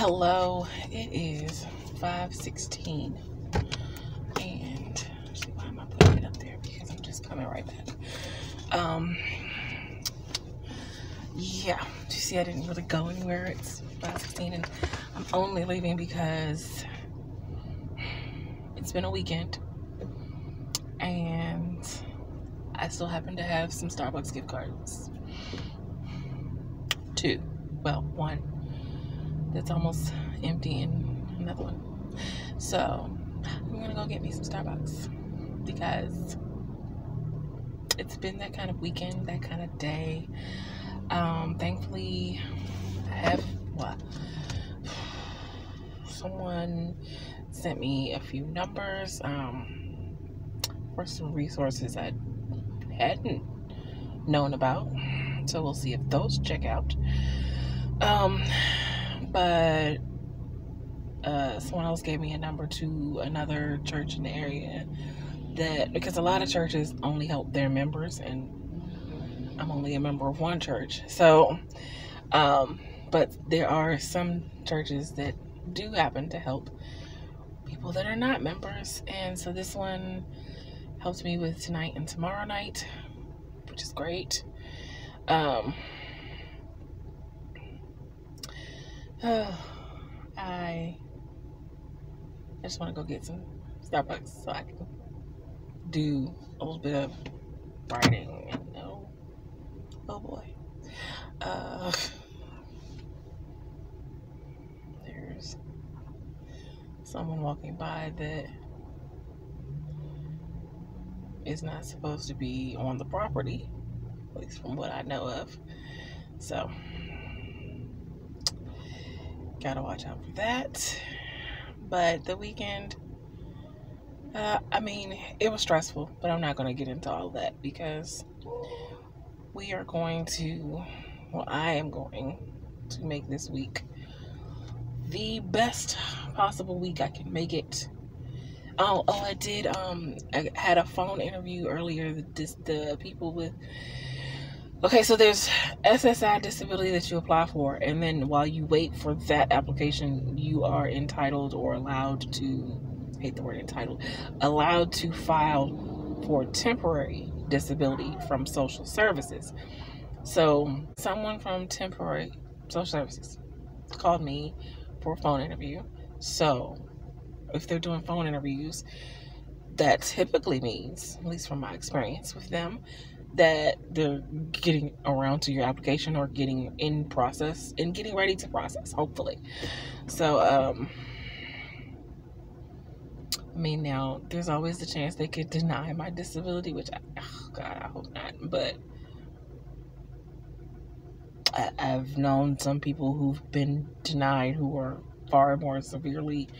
Hello, it is 5:16, and actually, why am I putting it up there? Because I'm just coming right back. Yeah, you see, I didn't really go anywhere. It's 5:16, and I'm only leaving because it's been a weekend, and I still happen to have some Starbucks gift cards. One that's almost empty and another one. So I'm gonna go get me some Starbucks because it's been that kind of weekend, that kind of day. Thankfully I have someone sent me a few numbers for some resources I hadn't known about, so we'll see if those check out. But someone else gave me a number to another church in the area, because a lot of churches only help their members, and I'm only a member of one church. So, but there are some churches that do happen to help people that are not members, and so this one helps me with tonight and tomorrow night, which is great. I just want to go get some Starbucks so I can do a little bit of writing. Oh boy. There's someone walking by that is not supposed to be on the property, at least from what I know of. So gotta watch out for that. But the weekend, it was stressful, but I'm not going to get into all of that because I am going to make this week the best possible week I can make it. I did, I had a phone interview earlier, the people with, so there's SSI disability that you apply for, and then while you wait for that application, you are entitled or allowed to, I hate the word entitled, allowed to file for temporary disability from social services. So someone from temporary social services called me for a phone interview. So if they're doing phone interviews, that typically means, at least from my experience with them, that they're getting around to your application or getting in process and getting ready to process, hopefully. So, now there's always the chance they could deny my disability, which I hope not. But I've known some people who've been denied who are far more severely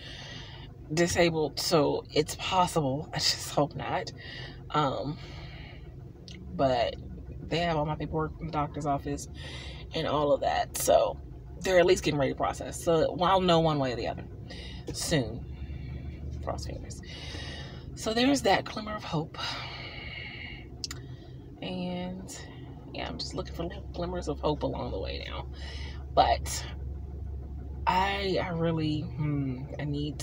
disabled, so it's possible. I just hope not. But they have all my paperwork from the doctor's office and all of that, so they're at least getting ready to process. So I'll know one way or the other soon. Cross fingers. So there's that glimmer of hope. And yeah, I'm just looking for little glimmers of hope along the way now. But I really I need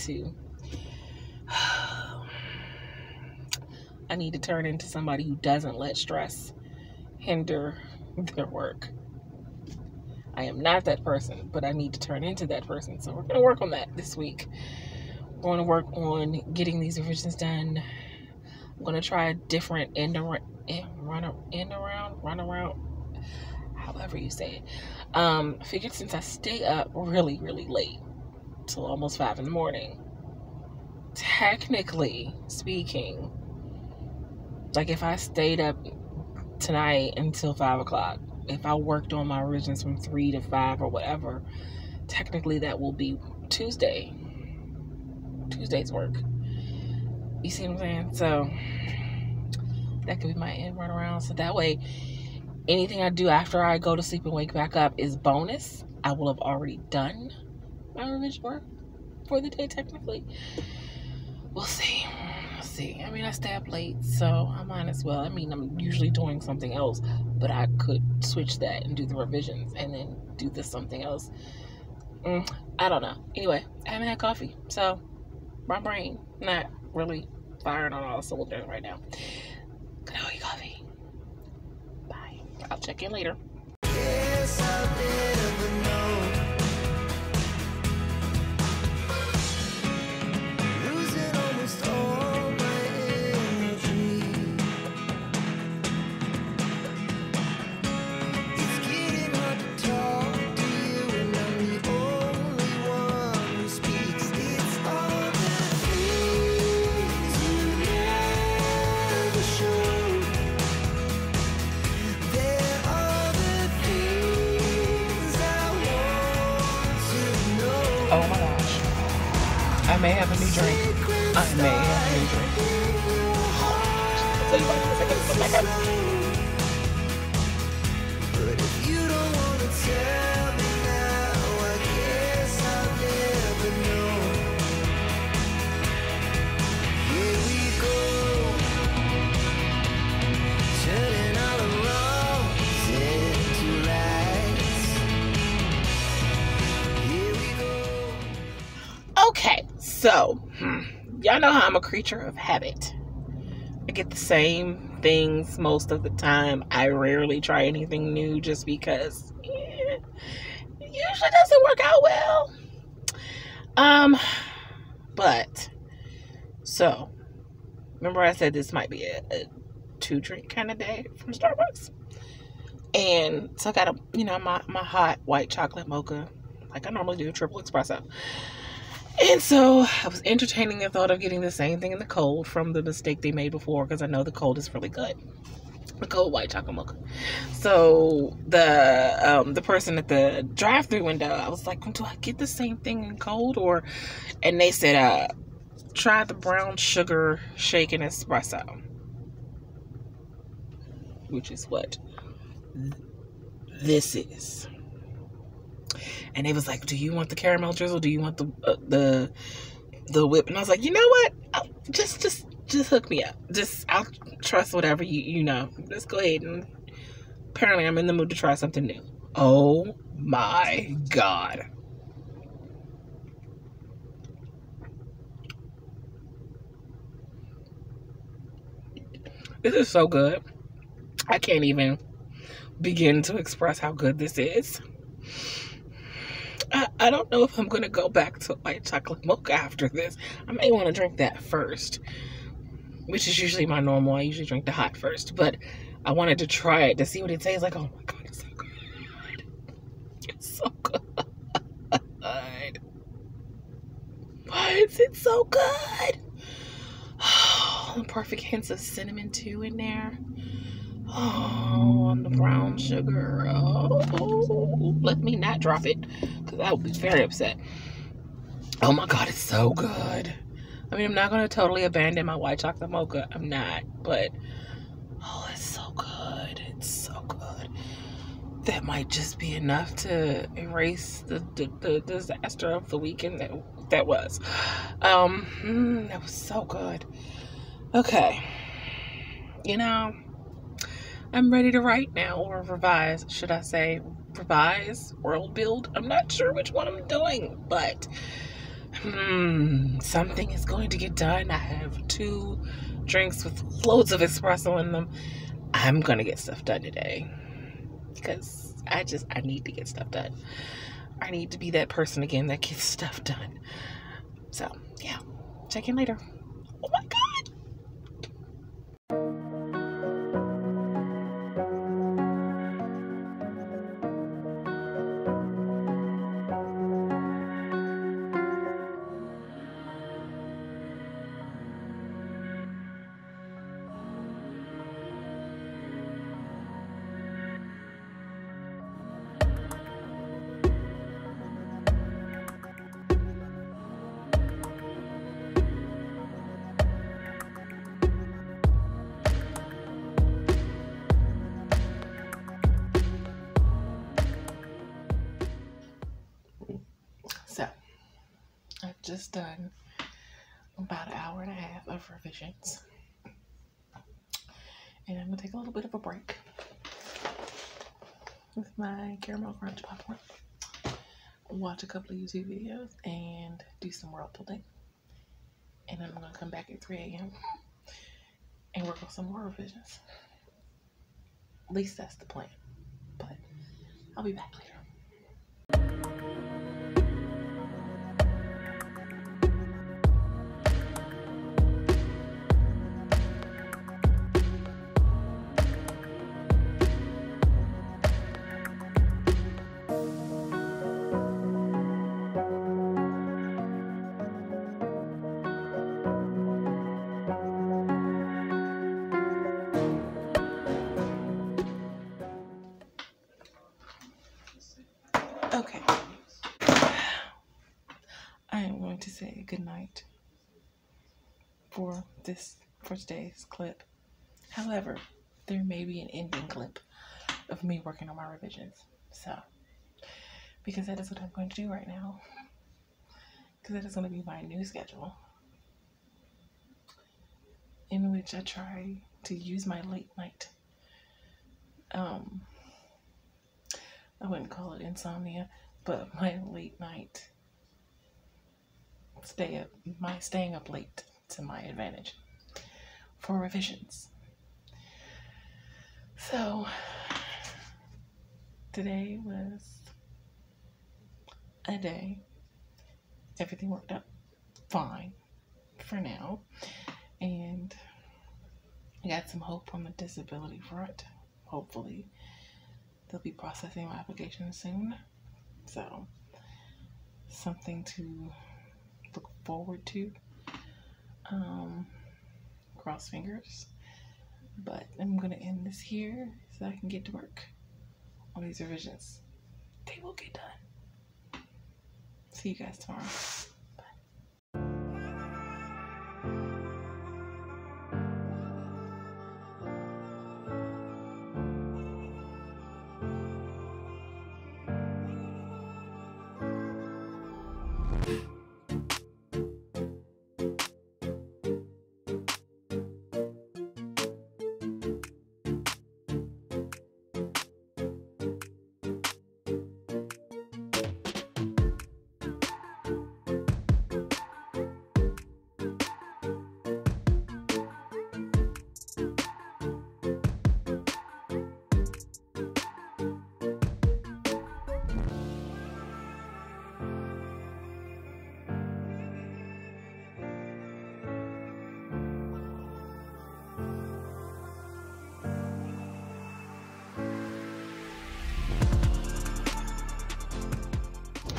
to turn into somebody who doesn't let stress hinder their work. I am not that person, but I need to turn into that person. So we're going to work on that this week. We're going to work on getting these revisions done. I'm going to try a different run around, however you say it. Figured since I stay up really, really late, till almost 5 in the morning, technically speaking, like if I stayed up tonight until 5 o'clock, if I worked on my revisions from 3 to 5 or whatever, technically that will be Tuesday's work. You see what I'm saying? So that could be my end run around. So that way, anything I do after I go to sleep and wake back up is bonus. I will have already done my revision work for the day technically. We'll see. I stay up late, so I might as well. I'm usually doing something else, but I could switch that and do the revisions and then do something else I don't know. Anyway, I haven't had coffee, so my brain not really firing on all cylinders right now. Gonna go eat coffee. Bye. I'll check in later. Yes, I'll never know. Losing almost all my energy. It's getting hard to talk to you, and I'm the only one who speaks. It's all the things you never show. There are the things I want to know. Oh my gosh. I may have a new drink. I may have a new drink. So you want to take a look back up? But if you don't want to tell me now, I guess I'll never know. Here we go, turning all the wrongs into rights. Here we go. Okay, so y'all know how I'm a creature of habit. I get the same things most of the time. I rarely try anything new just because it usually doesn't work out well. But so remember I said this might be a 2-drink kind of day from Starbucks. And so I got my hot white chocolate mocha, like I normally do, triple espresso. And so I was entertaining the thought of getting the same thing in the cold from the mistake they made before, because I know the cold is really good. The cold white chocolate mocha. So the person at the drive-thru window, I was like, do I get the same thing in cold or? And they said, try the brown sugar shaken espresso, which is what this is. And they was like, do you want the caramel drizzle? Do you want the whip? And I was like, you know what? Just hook me up. I'll trust whatever you know. Let's go ahead. And apparently I'm in the mood to try something new. Oh my God. This is so good. I can't even begin to express how good this is. I don't know if I'm going to go back to white chocolate mocha after this. I may want to drink that first, which is usually my normal. I usually drink the hot first, but I wanted to try it to see what it tastes like. Oh my God, it's so good. It's so good. Why is it so good? Oh, perfect hints of cinnamon too in there. Oh, and the brown sugar. Oh, let me not drop it, because I would be very upset. Oh my God, it's so good. I mean, I'm not going to totally abandon my white chocolate mocha. I'm not, but oh, it's so good. It's so good. That might just be enough to erase the disaster of the weekend that was. That was so good. Okay. You know, I'm ready to write now, or revise, should I say. Revise, world build. I'm not sure which one I'm doing, but something is going to get done. I have 2 drinks with loads of espresso in them. I'm going to get stuff done today, because I need to get stuff done. I need to be that person again that gets stuff done. So, yeah. Check in later. Oh my God. So, I've just done about an hour and a half of revisions. And I'm going to take a little bit of a break with my caramel crunch popcorn. watch a couple of YouTube videos, and do some world building. And then I'm going to come back at 3 a.m. and work on some more revisions. At least that's the plan. But I'll be back later. Okay, I am going to say good night for today's clip. However, there may be an ending clip of me working on my revisions. So, because that is what I'm going to do right now. Because that is going to be my new schedule, in which I try to use my late night. I wouldn't call it insomnia, but my late night staying up late to my advantage for revisions. So today was a day. Everything worked out fine for now, and I got some hope on the disability front. Hopefully they'll be processing my application soon, so something to look forward to. Cross fingers. But I'm gonna end this here so I can get to work on these revisions. They will get done. See you guys tomorrow.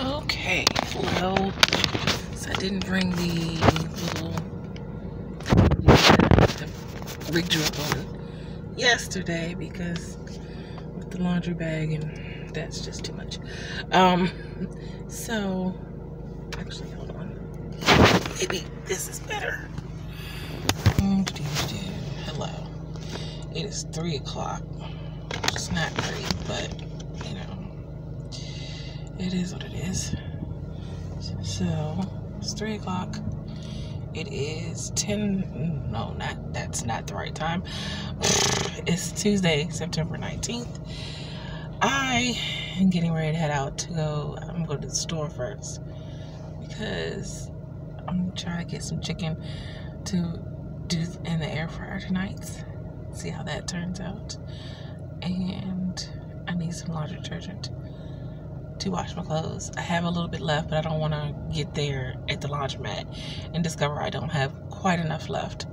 Okay, well, so I didn't bring the rigged you up on yesterday because with the laundry bag, and that's just too much. So actually, hold on. Maybe this is better. Hello. It is 3 o'clock. It's not great, but you know, it is what it is. So it's 3 o'clock. It is 10. No, that's not the right time. It's Tuesday, September 19th. I am getting ready to head out to go. I'm going to go to the store first because I'm trying to get some chicken to do in the air fryer tonight. See how that turns out. And I need some laundry detergent to wash my clothes. I have a little bit left, but I don't want to get there at the laundromat and discover I don't have quite enough left.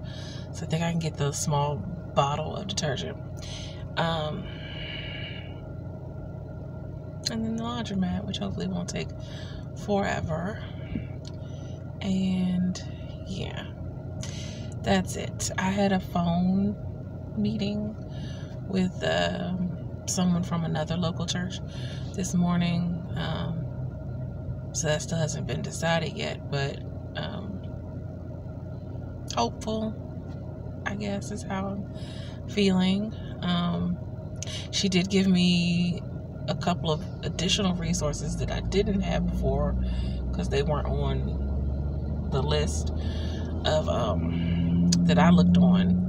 So I think I can get the small bottle of detergent. And then the laundromat, which hopefully won't take forever. And yeah, that's it. I had a phone meeting with someone from another local church this morning. So that still hasn't been decided yet, but hopeful, I guess, is how I'm feeling. She did give me a couple of additional resources that I didn't have before because they weren't on the list of that I looked on.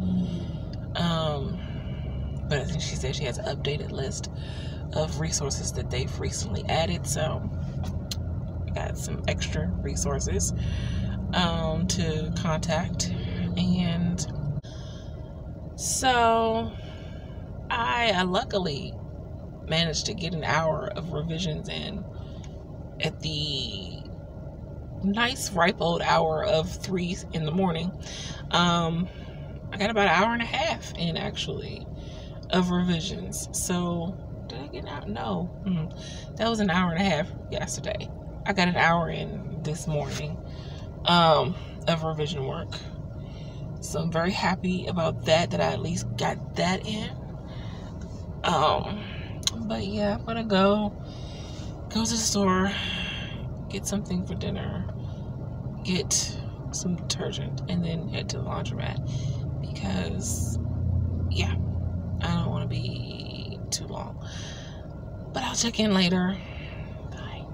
But I think she said she has an updated list of resources that they've recently added, so I got some extra resources to contact. And so I luckily managed to get an hour of revisions in at the nice ripe old hour of 3 in the morning. I got about an hour and a half in, actually, of revisions. So did I get out? No. That was an hour and a half yesterday. I got an hour in this morning of revision work. So I'm very happy about that I at least got that in. But yeah, I'm gonna go to the store, get something for dinner, get some detergent, and then head to the laundromat, because yeah, I don't want to be too long. But I'll check in later. Bye.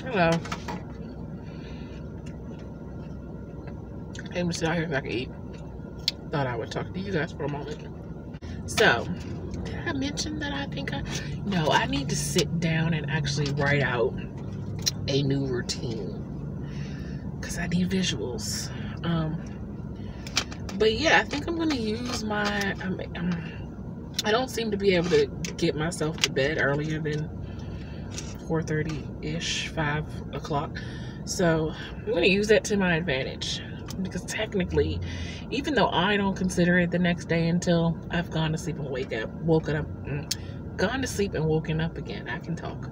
Hello. I'm just out here so I can eat. Thought I would talk to you guys for a moment. So, did I mention that no, I need to sit down and actually write out a new routine, because I need visuals. But yeah, I think I'm going to use my, I don't seem to be able to get myself to bed earlier than 4:30-ish, 5 o'clock. So I'm going to use that to my advantage, because technically, even though I don't consider it the next day until I've gone to sleep and gone to sleep and woken up again, I can talk.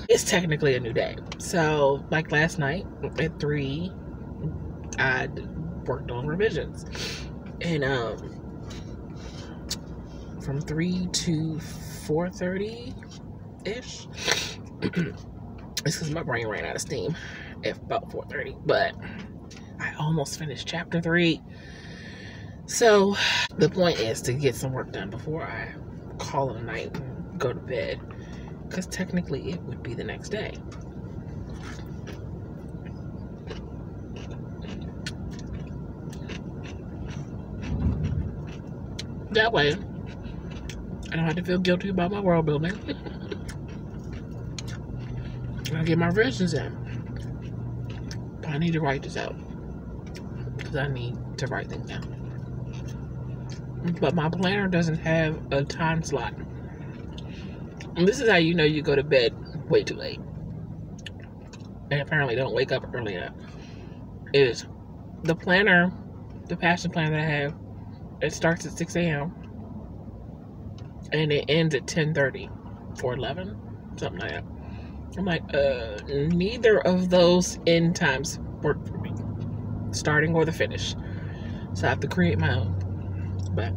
It's technically a new day. So like last night at 3, I worked on revisions, and from 3 to 4:30-ish. It's because my brain ran out of steam at about 4:30, but I almost finished chapter 3. So the point is to get some work done before I call it a night and go to bed, because technically it would be the next day. That way I don't have to feel guilty about my world building. I'll get my revisions in. But I need to write this out, because I need to write things down. But my planner doesn't have a time slot. And this is how you know you go to bed way too late, and apparently don't wake up early enough. Is the planner, the passion planner that I have, it starts at 6 a.m. and it ends at 10:30 or 11, something like that. I'm like, neither of those end times work for me, starting or the finish. So I have to create my own. But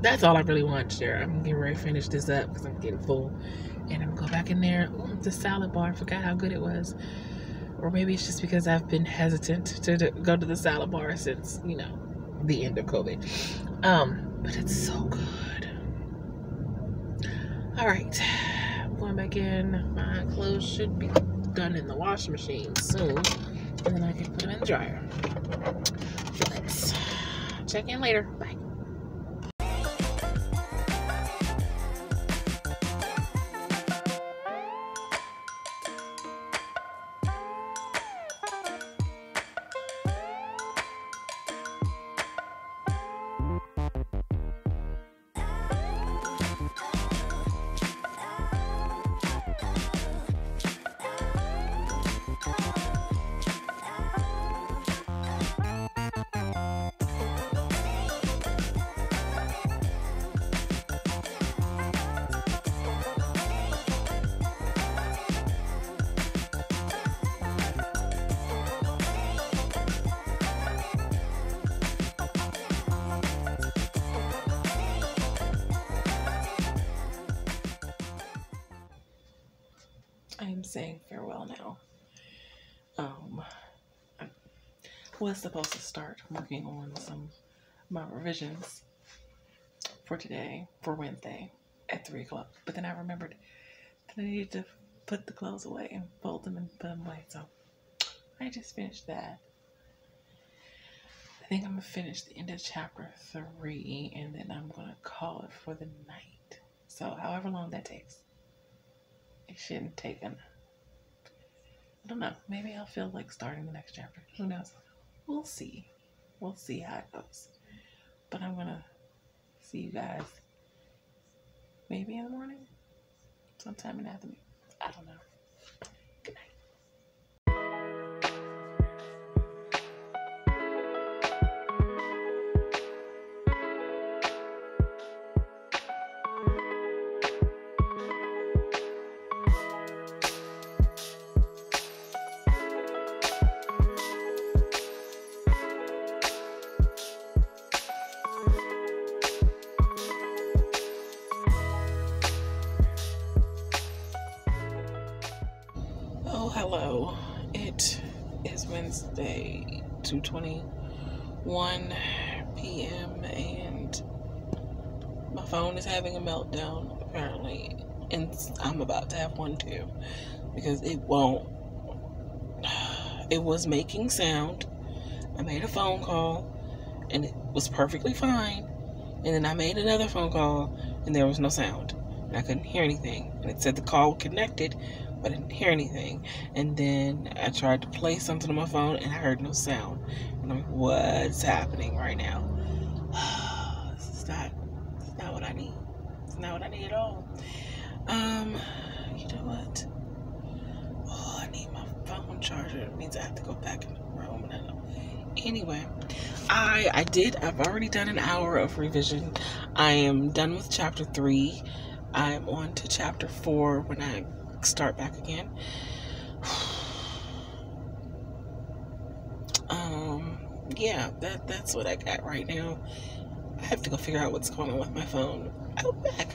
that's all I really want to share. I'm getting ready to finish this up because I'm getting full. And I'm going to go back in there. Ooh, the salad bar, I forgot how good it was. Or maybe it's just because I've been hesitant to go to the salad bar since, the end of COVID. But it's so good. All right. I'm going back in. My clothes should be done in the washing machine soon. And then I can put them in the dryer. Let's check in later. Bye. I'm saying farewell now. I was supposed to start working on my revisions for today, for Wednesday, at 3 o'clock. But then I remembered I needed to put the clothes away and fold them and put them away. So I just finished that. I think I'm going to finish the end of chapter 3 and then I'm going to call it for the night. So however long that takes. It shouldn't take I don't know. Maybe I'll feel like starting the next chapter. Who knows? We'll see. We'll see how it goes. But I'm going to see you guys maybe in the morning. Sometime in the afternoon. I don't know. Good night. Hello, it is Wednesday, 2:21 p.m. and my phone is having a meltdown apparently, and I'm about to have one too because it was making sound. I made a phone call and it was perfectly fine, and then I made another phone call and there was no sound and I couldn't hear anything, and it said the call connected. I didn't hear anything, and then I tried to play something on my phone and I heard no sound, and I'm like, what's happening right now? This is not what I need. It's not what I need at all. You know what? Oh, I need my phone charger. It means I have to go back in the room, and I know. Anyway, I've already done an hour of revision. I am done with chapter 3. I'm on to chapter 4 when I start back again. Yeah, that's what I got right now. I have to go figure out what's going on with my phone. I'll be back.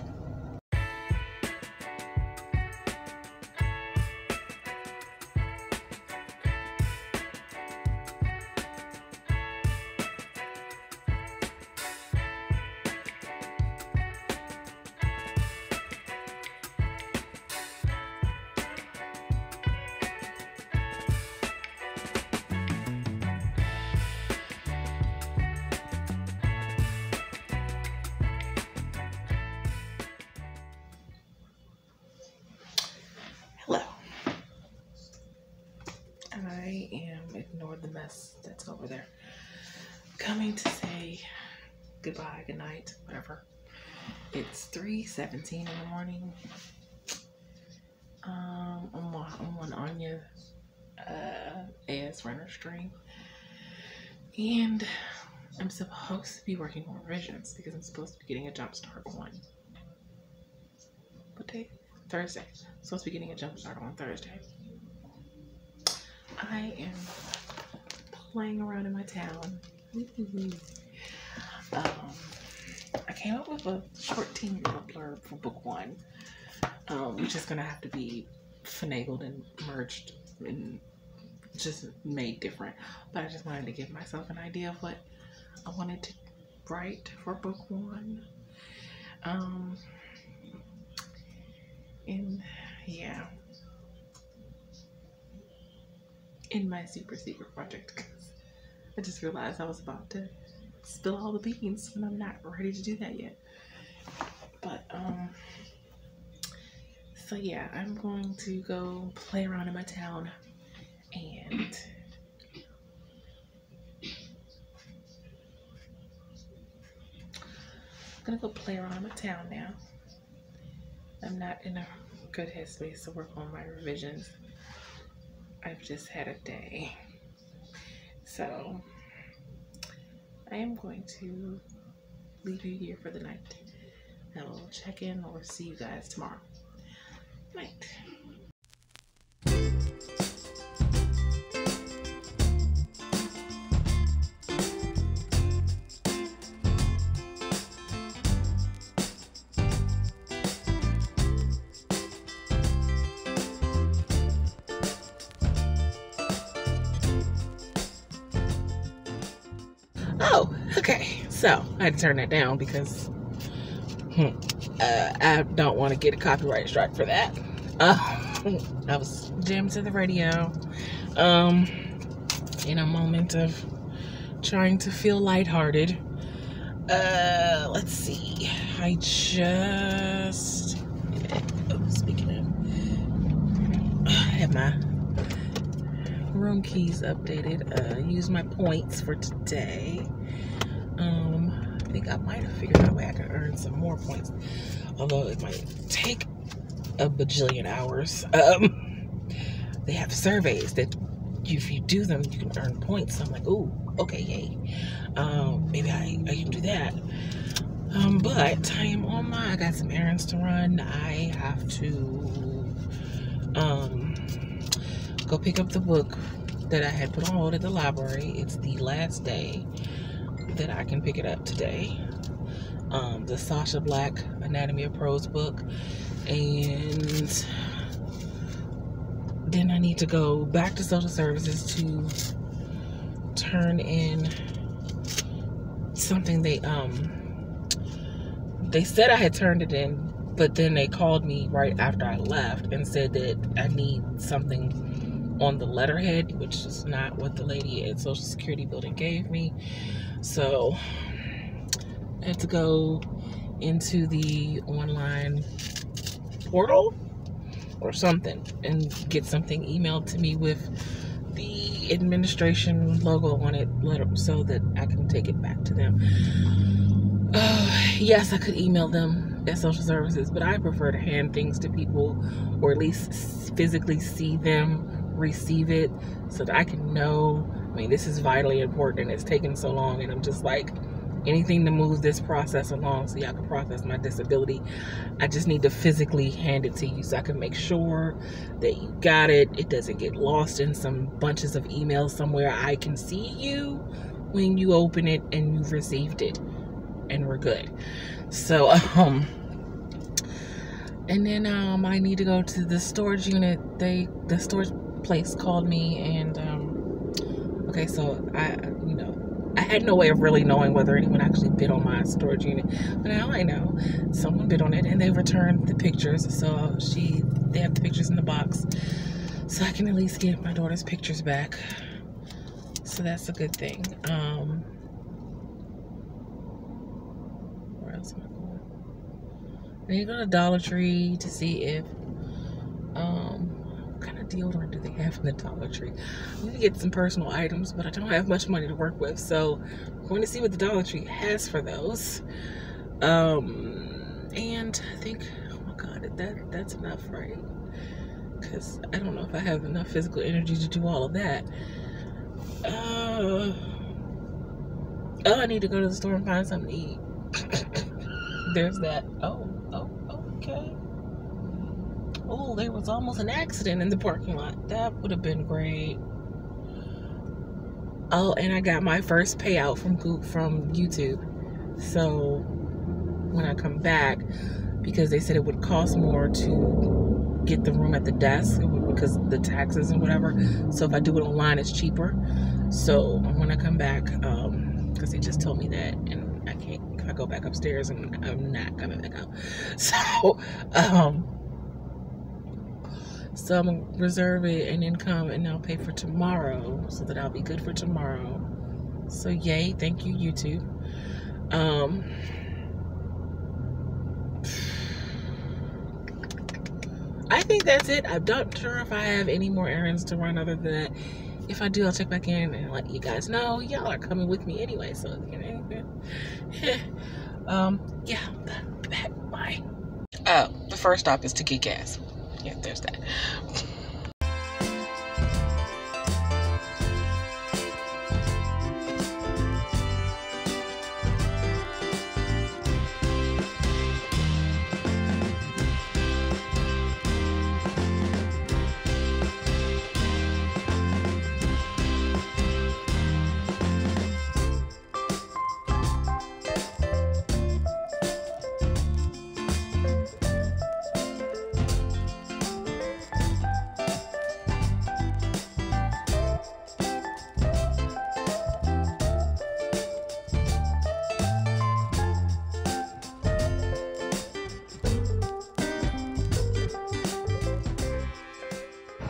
Hello. I am ignoring the mess that's over there. Coming to say goodbye, good night, whatever. It's 3:17 in the morning. I'm on Anya AS Runner stream, and I'm supposed to be working on revisions because I'm supposed to be getting a jump start on what day? Thursday. I'm supposed to be getting a jump start on Thursday. I am playing around in my town. I came up with a short team blurb for book 1, which is gonna have to be finagled and merged and just made different. But I just wanted to give myself an idea of what I wanted to write for book 1. And yeah, in my super secret project, because I just realized I was about to spill all the beans when I'm not ready to do that yet. But so yeah, I'm going to go play around in my town, and I'm gonna go play around in my town now. I'm not in a good headspace to work on my revisions. I've just had a day. So I am going to leave you here for the night. I will check in or see you guys tomorrow. Night. Oh, okay. So I had to turn that down because I don't want to get a copyright strike for that. I was jammed to the radio in a moment of trying to feel lighthearted. Let's see. I just speaking of, I have my room keys updated. Use my points for today. I think I might have figured out a way I can earn some more points, although it might take a bajillion hours. They have surveys that if you do them, you can earn points. So I'm like, ooh, okay, yay. Maybe I can do that. But I am on I got some errands to run. I have to go pick up the book that I had put on hold at the library. It's the last day that I can pick it up today. The Sasha Black Anatomy of Prose book. And then I need to go back to social services to turn in something they said I had turned it in, but then they called me right after I left and said that I need something on the letterhead, which is not what the lady at Social Security building gave me. So I had to go into the online portal or something and get something emailed to me with the administration logo on it, so that I can take it back to them. Yes, I could email them at social services, but I prefer to hand things to people, or at least physically see them receive it, so that I can know. I mean, this is vitally important, and it's taken so long, and I'm just like, anything to move this process along so y'all can process my disability. I just need to physically hand it to you so I can make sure that you got it. It doesn't get lost in some bunches of emails somewhere. I can see you when you open it and you've received it, and we're good. So, and then I need to go to the storage unit. The storage place called me, and okay, so I had no way of really knowing whether anyone actually bid on my storage unit, but now I know someone bid on it, and they returned the pictures. So they have the pictures in the box, so I can at least get my daughter's pictures back. So that's a good thing. Where else am I going? I need to go to Dollar Tree to see if what kind of deodorant do they have in the Dollar Tree. I need to get some personal items, but I don't have much money to work with, so I'm going to see what the Dollar Tree has for those. And I think, oh my God, that's enough, right? Because I don't know if I have enough physical energy to do all of that. I need to go to the store and find something to eat. There's that. Oh, okay. Oh, there was almost an accident in the parking lot. That would have been great. Oh, and I got my first payout from YouTube. So when I come back, because they said it would cost more to get the room at the desk because the taxes and whatever. So if I do it online, it's cheaper. So when I come back, because they just told me that, and I can't, if I go back upstairs, and I'm not coming back out. So I'm gonna reserve it and then come, and I'll pay for tomorrow so that I'll be good for tomorrow. So yay, thank you, YouTube. I think that's it. I'm not sure if I have any more errands to run other than that. If I do, I'll check back in and let you guys know. Y'all are coming with me anyway, so yeah, bye. The first stop is to get gas. Yeah, there's that.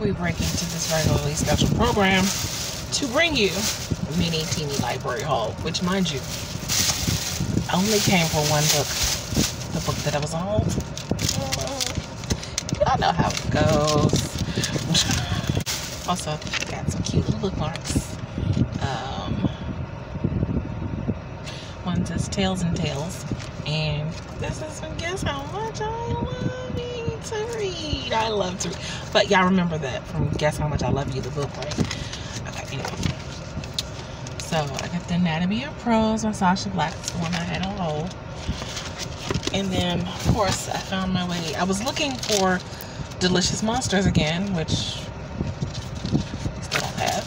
we break into this regularly scheduled program to bring you a mini teeny library haul, which, mind you, only came for one book. The book that I was on. Y'all know how it goes. Also, got some cute little bookmarks. One says Tales and Tales, and this is from Guess How Much I Love You to Read. I love to read. But y'all remember that from Guess How Much I Love You, the book, right? Okay, anyway. So, I got The Anatomy of Prose by Sasha Black. It's the one I had on hold. And then, of course, I found my way. I was looking for Delicious Monsters again, which I still don't have.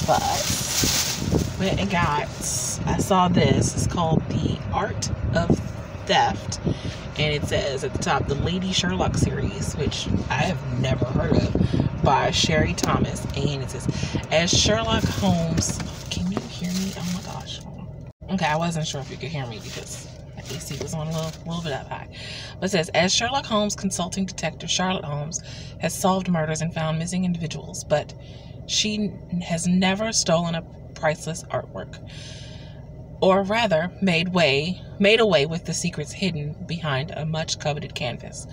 But went and got, I saw this. It's called The Art of Theft. And it says at the top, the Lady Sherlock series, which I have never heard of, by Sherry Thomas. And it says, as Sherlock Holmes, can you hear me? Oh my gosh. Okay, I wasn't sure if you could hear me because my AC was on a little bit up high. But it says, as Sherlock Holmes consulting detective Charlotte Holmes has solved murders and found missing individuals, but she has never stolen a priceless artwork, or rather made away with the secrets hidden behind a much coveted canvas.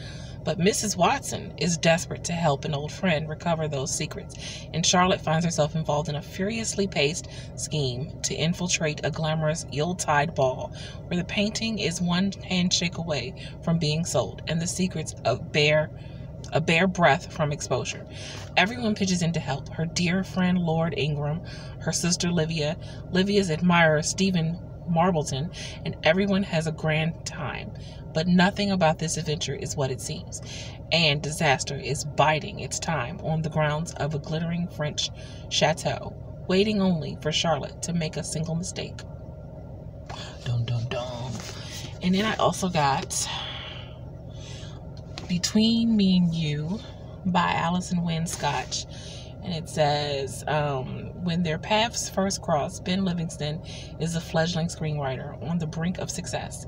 But Mrs. Watson is desperate to help an old friend recover those secrets, and Charlotte finds herself involved in a furiously paced scheme to infiltrate a glamorous Yuletide ball where the painting is one handshake away from being sold, and the secrets a bare breath from exposure. Everyone pitches in to help. Her dear friend Lord Ingram, her sister Livia, Livia's admirer Stephen Marbleton, and everyone has a grand time. But nothing about this adventure is what it seems, and disaster is biding its time on the grounds of a glittering French chateau, waiting only for Charlotte to make a single mistake. Dun dun dun. And then I also got Between Me and You by Alison Wynne Scotch. And it says, when their paths first cross, Ben Livingston is a fledgling screenwriter on the brink of success.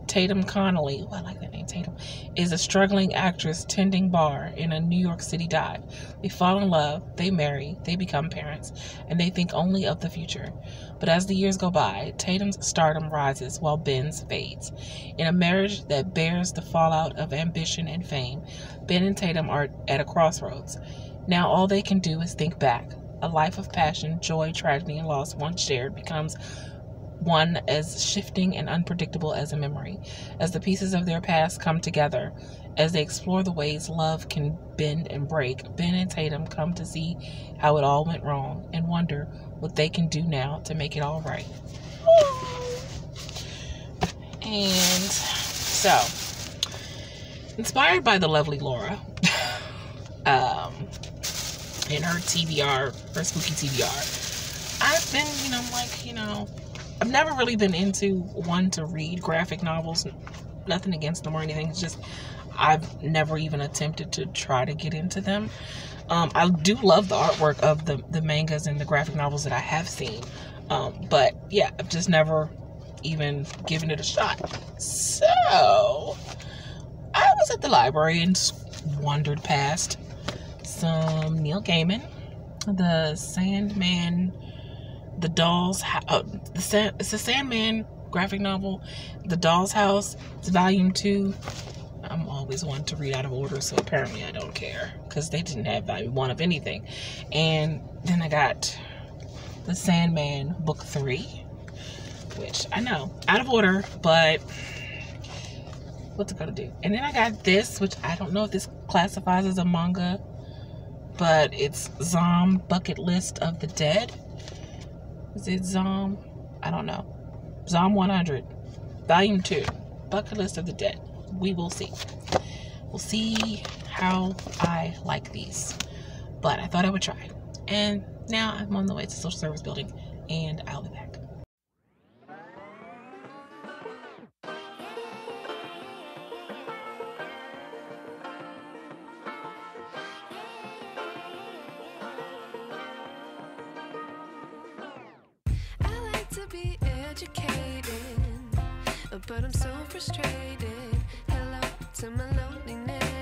Tatum Connolly, I like that name, Tatum, is a struggling actress tending bar in a New York City dive. They fall in love, they marry, they become parents, and they think only of the future. But as the years go by, Tatum's stardom rises while Ben's fades. In a marriage that bears the fallout of ambition and fame, Ben and Tatum are at a crossroads. Now all they can do is think back. A life of passion, joy, tragedy, and loss once shared becomes one as shifting and unpredictable as a memory. As the pieces of their past come together, as they explore the ways love can bend and break, Ben and Tatum come to see how it all went wrong and wonder what they can do now to make it all right. And so, inspired by the lovely Laura, in her TBR, her spooky TBR, I've been, I've never really been into one to read graphic novels. Nothing against them or anything. It's just I've never even attempted to try to get into them. I do love the artwork of the mangas and the graphic novels that I have seen. But yeah, I've just never even given it a shot. So I was at the library and just wandered past some Neil Gaiman, the Sandman, the Doll's House. It's the Sandman graphic novel, The Doll's House. It's volume 2. I'm always one to read out of order, so apparently I don't care because they didn't have volume 1 of anything. And then I got the Sandman book 3, which I know out of order, but what's it gonna do? And then I got this, which I don't know if this classifies as a manga, but it's Zom Bucket List of the Dead. Is it Zom? I don't know. Zom 100, volume 2, Bucket List of the Dead. We will see. We'll see how I like these. But I thought I would try. And now I'm on the way to the social service building, and I'll be back. Be educated, but I'm so frustrated. Hello to my loneliness.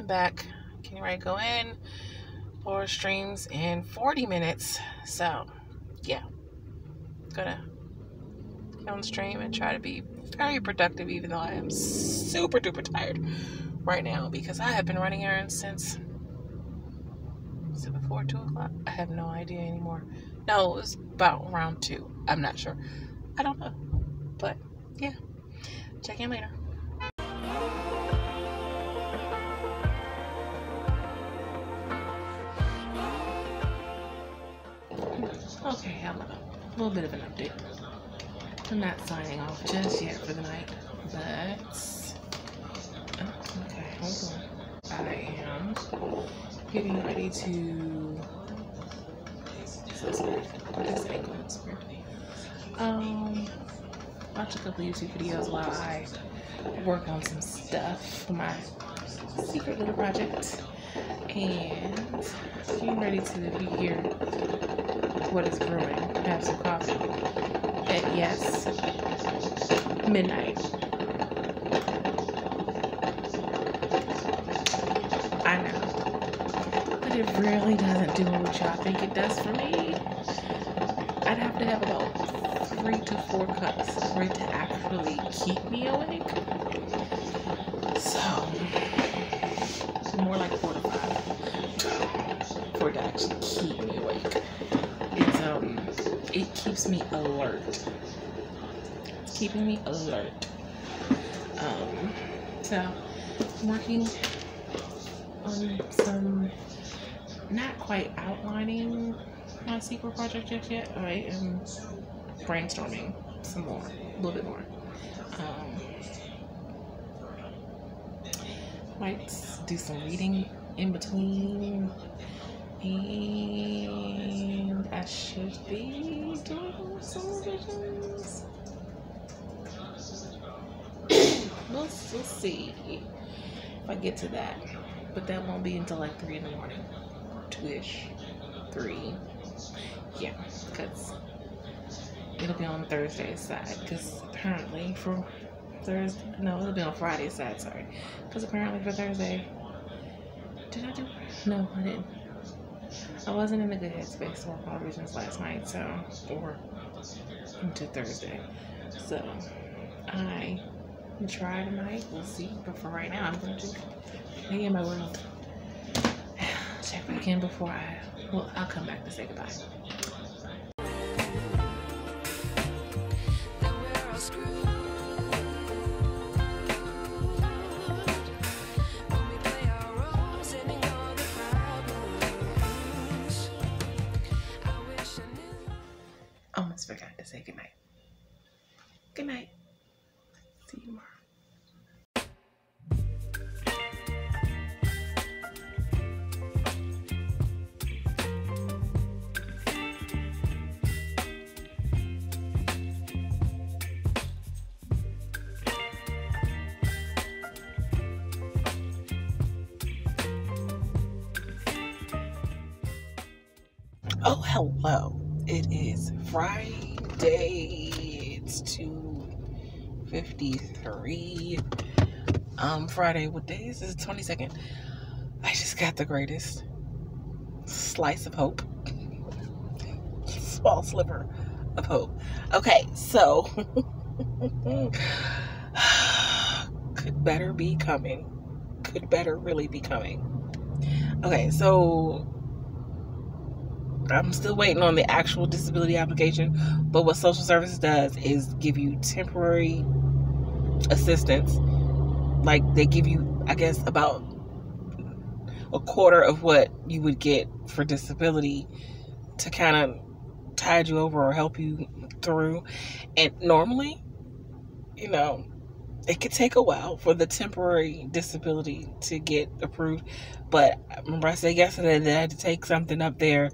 back, getting ready to go in for streams in 40 minutes. So, yeah, gonna get on the stream and try to be very productive, even though I am super duper tired right now because I have been running errands since, is it before 2 o'clock? I have no idea anymore. No, it was about around 2. I'm not sure. I don't know. But, yeah. Check in later. Okay, hello. A little bit of an update. I'm not signing off just yet for the night, but... Oh, okay, hold on. I am getting ready to... Watch a couple YouTube videos while I work on some stuff for my secret little project, and getting ready to hear what is brewing. Have some coffee at, yes, midnight. I know, but it really doesn't do what y'all think it does for me. I'd have to have about 3 to 4 cups for it to actually keep me awake. So, more like 4 to 5 for it to actually keep me awake. It keeps me alert. It's keeping me alert. So, I'm working on some, not quite outlining my secret project just yet. I am brainstorming some more, a little bit more. Might do some reading in between, and I should be doing some revisions. We'll see if I get to that, but that won't be until like 3 in the morning, 2-ish, 3. Yeah, because it'll be on Thursday's side, because apparently for Thursday, no, it'll be on Friday's side, sorry, because apparently for Thursday, did I do, no, I didn't. I wasn't in a good headspace to work on revisions last night, so, or into Thursday, so I will try tonight, we'll see, but for right now, I'm going to be in my room, check back in before I'll come back to say goodbye. Almost forgot to say goodnight. Good night. See you tomorrow. Oh, hello. It is Friday. It's 2:53. Friday, what day is this? 22nd. I just got the greatest slice of hope. Small sliver of hope. Okay, so could better be coming. Could better really be coming. Okay, so I'm still waiting on the actual disability application, but what social services does is give you temporary assistance. Like, they give you, I guess, about a quarter of what you would get for disability to kind of tide you over or help you through. And normally, you know, it could take a while for the temporary disability to get approved. But remember I said yesterday that I had to take something up there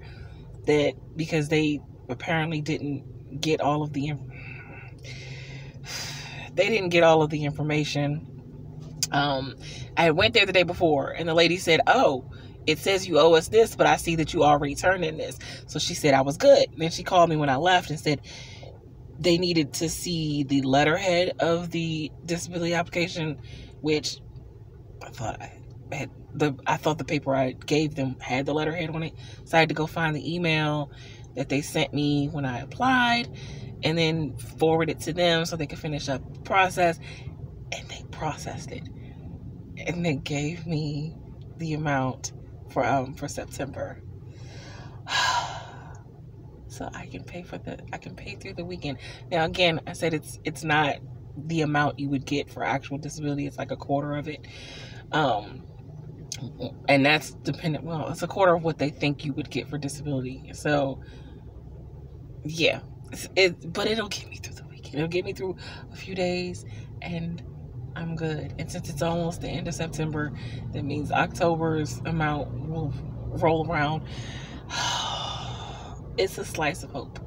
that because they apparently didn't get all of the information. I went there the day before and the lady said, "Oh, it says you owe us this, but I see that you already turned in this." So she said I was good. And then she called me when I left and said they needed to see the letterhead of the disability application, which I thought I thought the paper I gave them had the letterhead on it, so I had to go find the email that they sent me when I applied, and then forward it to them so they could finish up the process. And they processed it, and they gave me the amount for September, so I can pay through the weekend. Now again, I said it's not the amount you would get for actual disability. It's like a quarter of it. And that's dependent. Well, it's a quarter of what they think you would get for disability. So, yeah, but it'll get me through the weekend. It'll get me through a few days, and I'm good. And since it's almost the end of September, that means October's amount will roll around. It's a slice of hope,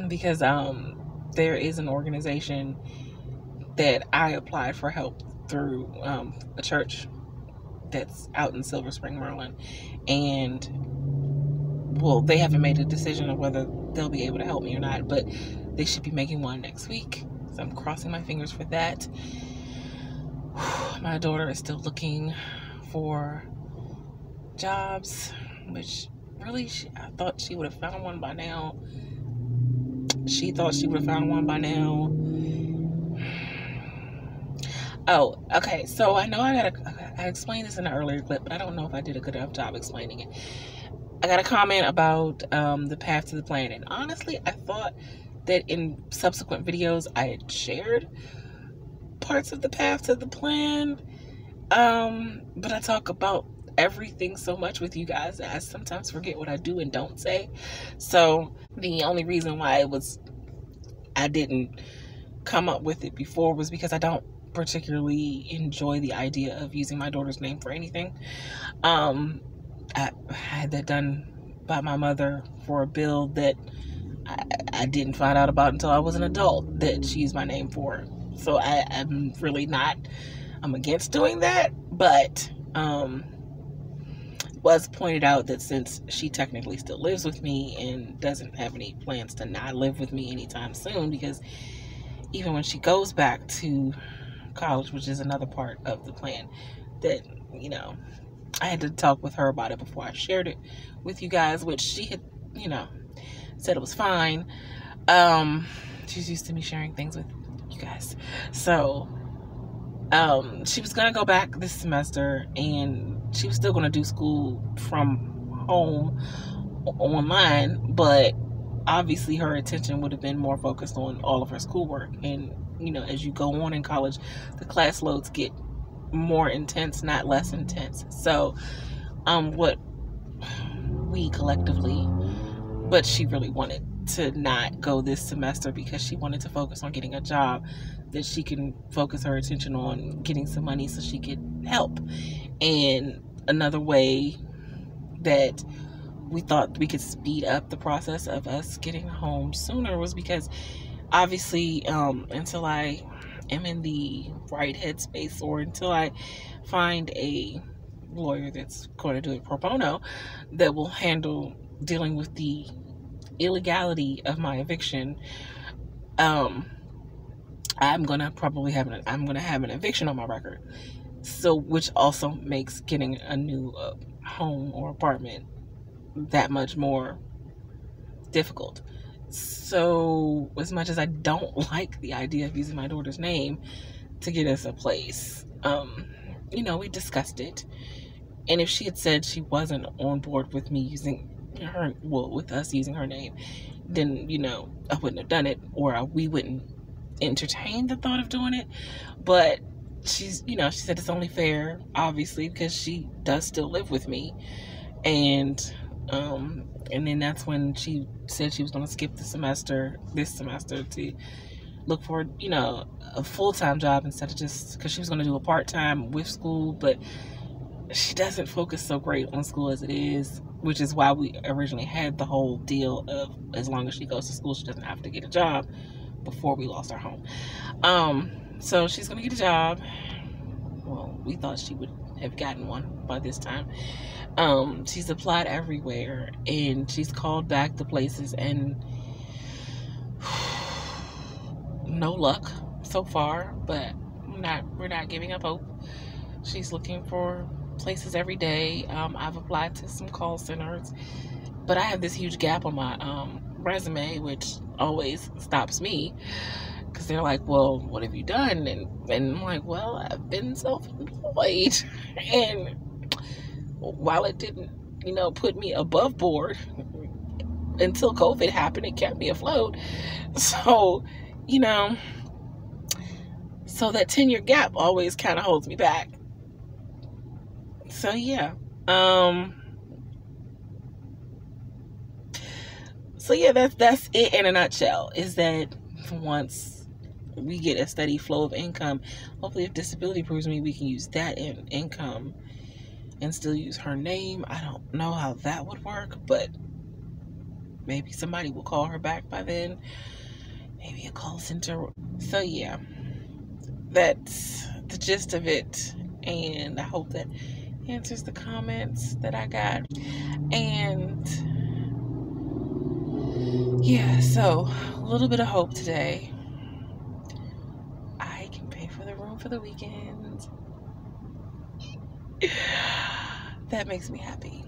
because there is an organization that I applied for help through, a church that's out in Silver Spring, Maryland, and well, they haven't made a decision of whether they'll be able to help me or not, but they should be making one next week, so I'm crossing my fingers for that. My daughter is still looking for jobs, which really I thought she would have found one by now. She thought she would have found one by now. Oh, okay. So I know I explained this in an earlier clip, but I don't know if I did a good enough job explaining it. I got a comment about the path to the plan, and honestly, I thought that in subsequent videos I had shared parts of the path to the plan, but I talk about everything so much with you guys that I sometimes forget what I do and don't say. So the only reason why I didn't come up with it before was because I don't particularly enjoy the idea of using my daughter's name for anything. I had that done by my mother for a bill that I didn't find out about until I was an adult that she used my name for. So I'm really not, I'm against doing that, but was pointed out that since she technically still lives with me and doesn't have any plans to not live with me anytime soon, because even when she goes back to college, which is another part of the plan, that, you know, I had to talk with her about it before I shared it with you guys, which she had, you know, said it was fine. She's used to me sharing things with you guys. So she was gonna go back this semester, and she was still gonna do school from home online, but obviously her attention would have been more focused on all of her schoolwork. And you know, as you go on in college, the class loads get more intense, not less intense. So what we collectively, but she really wanted to not go this semester because she wanted to focus on getting a job that she can focus her attention on getting some money so she could help. And another way that we thought we could speed up the process of us getting home sooner was because obviously until I am in the right headspace, or until I find a lawyer that's going to do it pro bono that will handle dealing with the illegality of my eviction, I'm gonna have an eviction on my record, so which also makes getting a new home or apartment that much more difficult. So as much as I don't like the idea of using my daughter's name to get us a place, you know, we discussed it, and if she had said she wasn't on board with me using her, well, with us using her name, then, you know, I wouldn't have done it, or we wouldn't entertain the thought of doing it. But she's, you know, she said it's only fair, obviously, because she does still live with me. And then that's when she said she was going to skip this semester to look for, you know, a full-time job instead of just, because she was going to do a part-time with school, but she doesn't focus so great on school as it is, which is why we originally had the whole deal of as long as she goes to school, she doesn't have to get a job before we lost our home. So she's going to get a job. Well, we thought she would have gotten one by this time. She's applied everywhere, and she's called back to places, and no luck so far, but we're not giving up hope. She's looking for places every day. I've applied to some call centers, but I have this huge gap on my resume, which always stops me because they're like, well, what have you done? And I'm like, well, I've been self-employed. And while it didn't, put me above board until COVID happened, it kept me afloat. So, so that 10-year gap always kind of holds me back. So, yeah. So yeah, that's it in a nutshell, is that once we get a steady flow of income, hopefully if disability proves me, we can use that in income and still use her name. I don't know how that would work, but maybe somebody will call her back by then. Maybe a call center. So yeah, that's the gist of it. And I hope that answers the comments that I got. And yeah, so a little bit of hope today. I can pay for the room for the weekend. That makes me happy.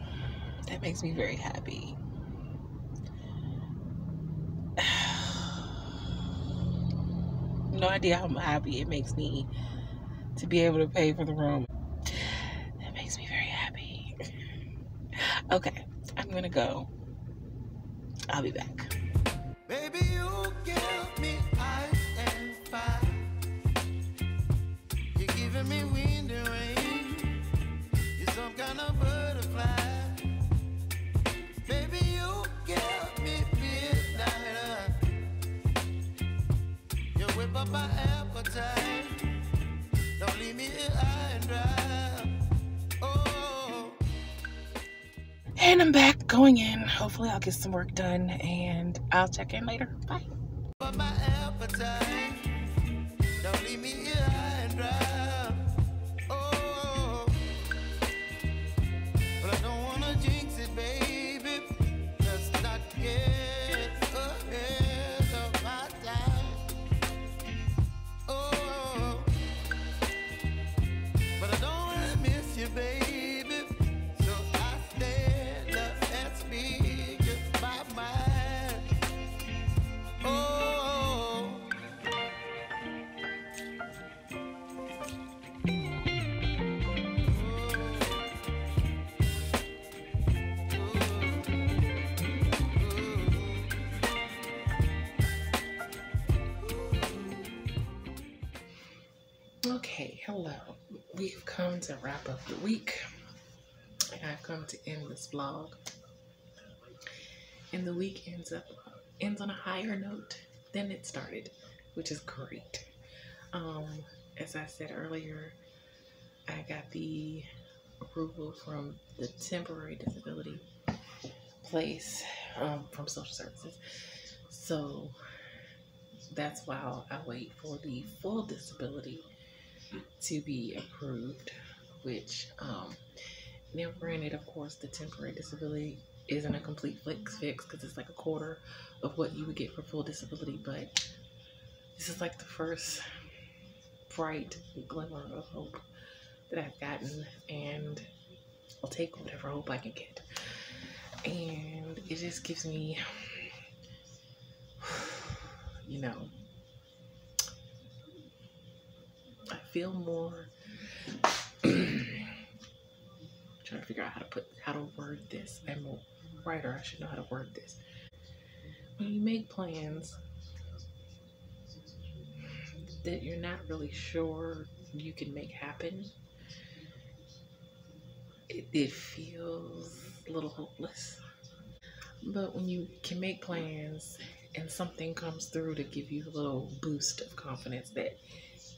That makes me very happy. No idea how happy it makes me to be able to pay for the room. That makes me very happy. Okay, I'm gonna go. I'll be back. Baby, you give me ice and fire. You're giving me wind and rain. You're some kind of butterfly. Baby, you give me midnight. You whip up my appetite. Don't leave me here high and dry. Oh. And I'm back, going in. Hopefully I'll get some work done, and I'll check in later. Bye. But my appetite, don't leave me here high and dry. Oh, but I don't wanna jinx it, baby. Let's not get ahead of my time. Oh, but I don't wanna miss you, baby. So I stand up and speak just my mind. Oh. Okay, hello. We've come to wrap up the week, and I've come to end this vlog. And the week ends on a higher note than it started, which is great. As I said earlier, I got the approval from the temporary disability place from social services. So that's while I wait for the full disability to be approved, which now granted, of course, the temporary disability isn't a complete fix because it's like a quarter of what you would get for full disability, but this is like the first bright glimmer of hope that I've gotten, and I'll take whatever hope I can get. And it just gives me, I feel more trying to figure out how to word this. I'm a writer, I should know how to word this. When you make plans that you're not really sure you can make happen, it feels a little hopeless. But when you can make plans and something comes through to give you a little boost of confidence that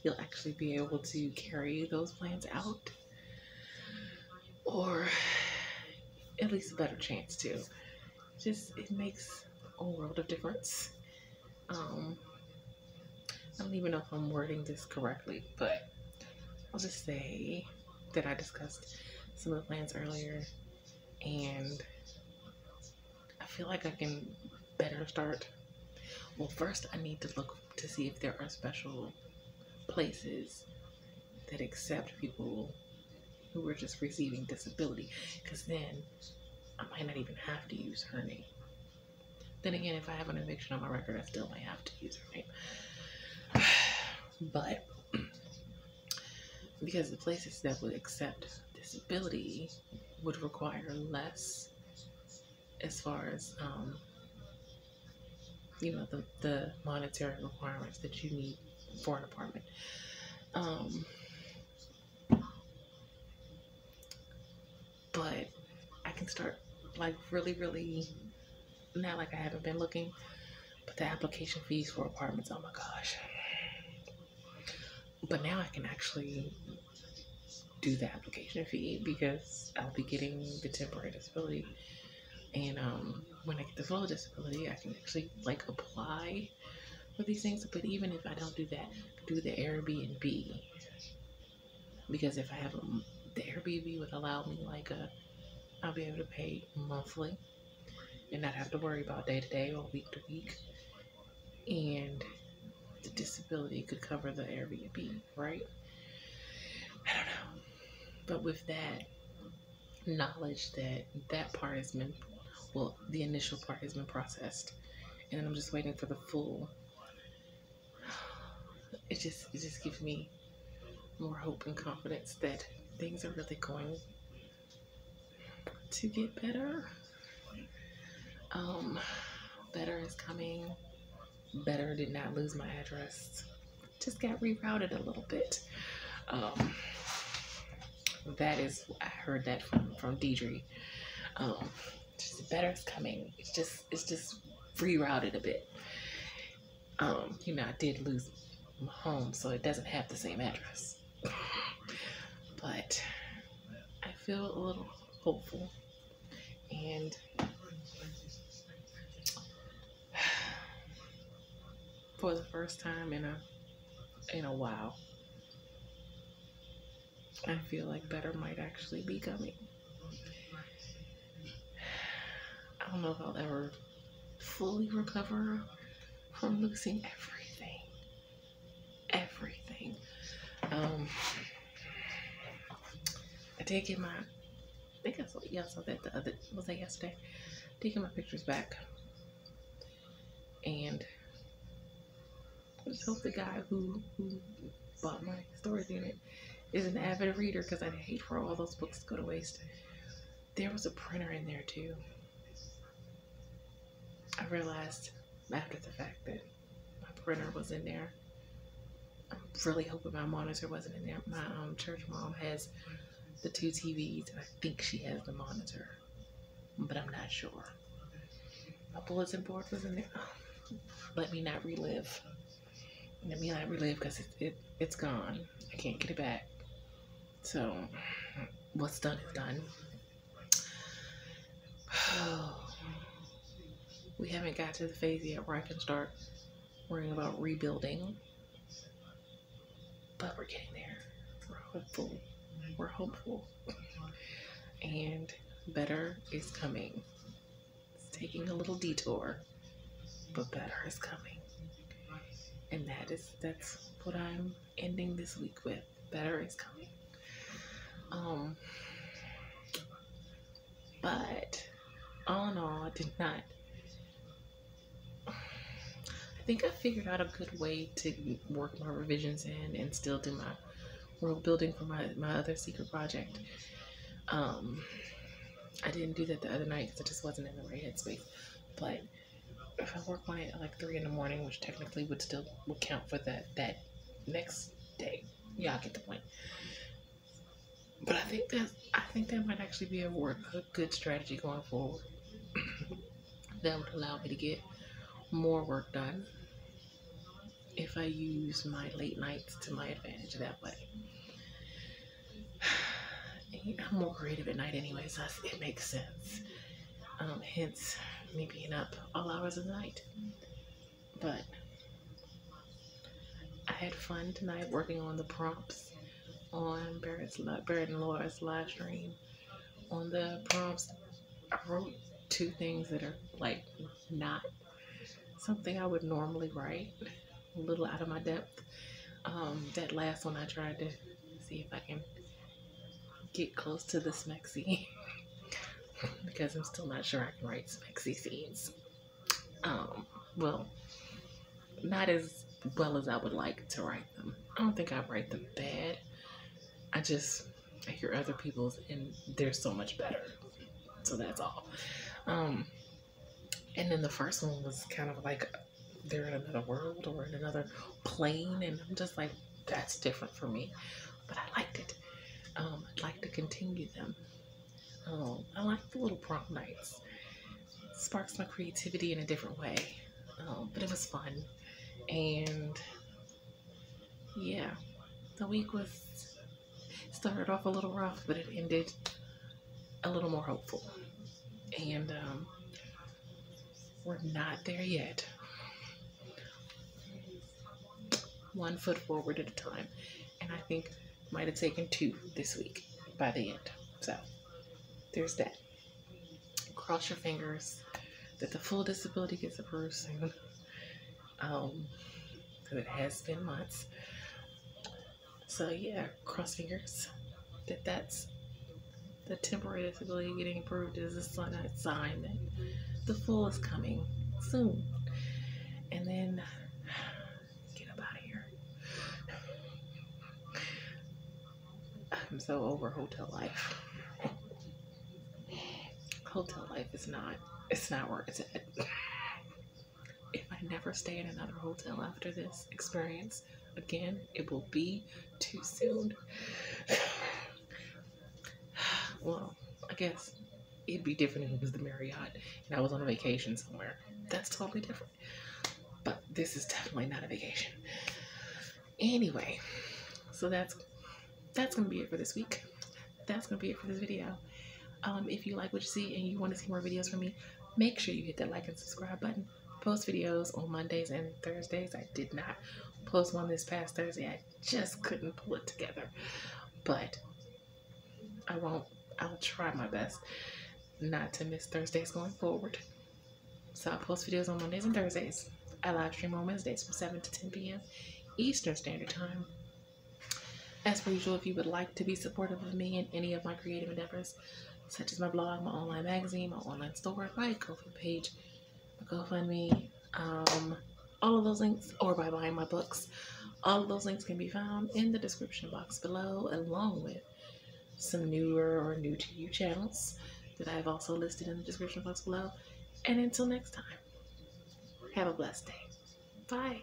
you'll actually be able to carry those plans out, or at least a better chance to, it makes a world of difference. I don't even know if I'm wording this correctly, but I'll just say that I discussed some of the plans earlier, and I feel like I can better start. Well, first I need to look to see if there are special places that accept people who were just receiving disability, because then I might not even have to use her name. Then again, if I have an eviction on my record, I still might have to use her name. But because the places that would accept disability would require less as far as the monetary requirements that you need for an apartment. But I can start like really, not like I haven't been looking, but the application fees for apartments, oh my gosh. But now I can actually do the application fee because I'll be getting the temporary disability. And when I get the full disability, I can actually like apply for these things. But even if I don't do that, do the Airbnb, because if I have the Airbnb would allow me like I'll be able to pay monthly and not have to worry about day to day or week to week. And the disability could cover the Airbnb, right? I don't know. But with that knowledge that part has been, well, the initial part has been processed, and then I'm just waiting for the full. It just gives me more hope and confidence that things are really going to get better. Better is coming. Better did not lose my address. Just got rerouted a little bit. That is, I heard that from Deidre. Just better is coming. It's just rerouted a bit. I did lose my home, so it doesn't have the same address. But I feel a little hopeful, and for the first time in a while, I feel like better might actually be coming. I don't know if I'll ever fully recover from losing everything. I did get I think I saw that was that yesterday? I did get my pictures back. And I just hope the guy who bought my storage unit is an avid reader, because I'd hate for all those books to go to waste. There was a printer in there too. I realized after the fact that my printer was in there. I'm really hoping my monitor wasn't in there. My church mom has the 2 TVs, and I think she has the monitor, but I'm not sure. My bulletin board was in there. Oh, let me not relive. Because it's gone. I can't get it back. So what's done is done. We haven't got to the phase yet where I can start worrying about rebuilding, but we're getting there. We're hopeful, and better is coming. It's taking a little detour, but better is coming, and that's what I'm ending this week with. Better is coming. But all in all, I think I figured out a good way to work my revisions in and still do my world building for my other secret project. I didn't do that the other night because I just wasn't in the right headspace. But if I work on it at like 3 in the morning, which technically would count for that next day, y'all get the point. But I think that might actually be a good strategy going forward. That would allow me to get more work done if I use my late nights to my advantage that way. I'm more creative at night anyway, so it makes sense. Hence me being up all hours of the night. But I had fun tonight working on the prompts on Barrett and Laura's live stream. On the prompts, I wrote 2 things that are like not something I would normally write, a little out of my depth. That last one I tried to see if I can get close to the smexy because I'm still not sure I can write smexy scenes. Well, not as well as I would like to write them. I don't think I write them bad. I hear other people's and they're so much better. So that's all. And then the first one was kind of like they're in another world or in another plane, and I'm just like, that's different for me. But I liked it. I'd like to continue them. I like the little prompt nights. It sparks my creativity in a different way. But it was fun. And yeah, the week started off a little rough, but it ended a little more hopeful. And we're not there yet. One foot forward at a time. And I think might have taken 2 this week by the end. So there's that. Cross your fingers that the full disability gets approved soon. Because it has been months. So yeah, cross fingers that that's the temporary disability getting approved is a sign that the full is coming soon. And then get up out of here. I'm so over hotel life. Hotel life is not where it's at. If I never stay in another hotel after this experience again, it will be too soon. Well, I guess it'd be different if it was the Marriott and I was on a vacation somewhere. That's totally different. But this is definitely not a vacation. Anyway, so that's gonna be it for this week. That's gonna be it for this video. If you like what you see and you want to see more videos from me, make sure you hit that like and subscribe button. Post videos on Mondays and Thursdays. I did not post one this past Thursday. I just couldn't pull it together. But I'll try my best not to miss Thursdays going forward. So I post videos on Mondays and Thursdays. I live stream on Wednesdays from 7 to 10 p.m. Eastern Standard Time. As per usual, if you would like to be supportive of me in any of my creative endeavors, such as my blog, my online magazine, my online store, my GoFundMe page, my GoFundMe, all of those links, or by buying my books, all of those links can be found in the description box below, along with some newer or new to you channels that I've also listed in the description box below. And until next time, have a blessed day. Bye.